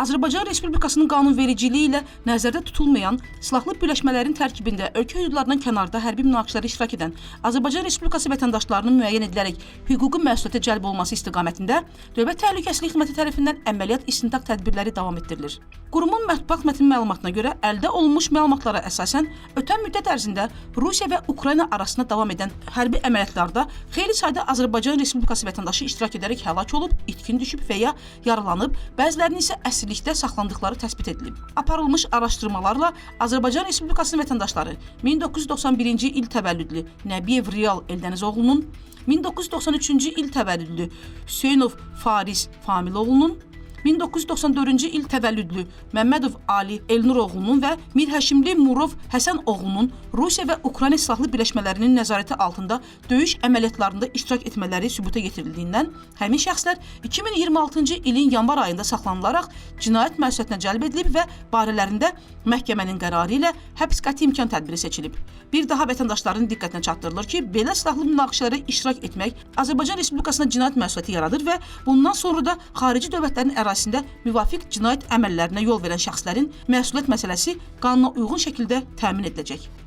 Azərbaycan Respublikasının qanunvericiliyi ilə nəzərdə tutulmayan silahlı birləşmələrin tərkibində ölkə hüdudlarından kənarda hərbi münaqişələrdə iştirak edən Azərbaycan Respublikası vətəndaşlarının müəyyən edilərək hüquqi məsuliyyətə cəlb olması istiqamətində Dövlət Təhlükəsizlik Xidməti tərəfindən əməliyyat istintaq tədbirləri davam etdirilir. Qurumun mətbuat mətn məlumatına görə əldə olunmuş məlumatlara əsasən ötən müddət ərzində Rusiya və Ukrayna arasında davam edən hərbi əməliyyatlarda xeyli sayda Azərbaycan Respublikası vətəndaşı iştirak edərək həlak olub, itkin düşüb və ya yaralanıb, bəzilərinin isə əsirlikdə saxlandıqları təsbit edilib. Aparılmış araşdırmalarla Azərbaycan Respublikasının vətəndaşları 1991-ci il təvəllüdlü Nəbiyev Real Eldəniz oğlunun, 1993-cü il təvəllüdlü Hüseynov Fariz Famil oğlunun, 1994-cü il təvəllüdlü Məmmədov Ali Elnur oğlunun və Mirhəşimli Murov Həsən oğlunun Rusiya və Ukrayna silahlı birləşmələrinin nəzarəti altında döyüş əməliyyatlarında iştirak etmələri sübuta yetirildiyindən həmin şəxslər 2026-cı ilin yanvar ayında saxlanılaraq cinayət məsuliyyətinə cəlb edilib və barələrində məhkəmənin qərarı ilə həbs qəti imkan tədbiri seçilib. Bir daha vətəndaşların diqqətinə çatdırılır ki, belə silahlı münaqişələrə iştirak etmək Azərbaycan Respublikasına cinayət məsuliyyəti yaradır və bundan sonra da xarici dövlətlərin ərazisində müvafiq cinayət əməllərinə yol verən şəxslərin məsuliyyət məsələsi qanuna uyğun şəkildə təmin ediləcək.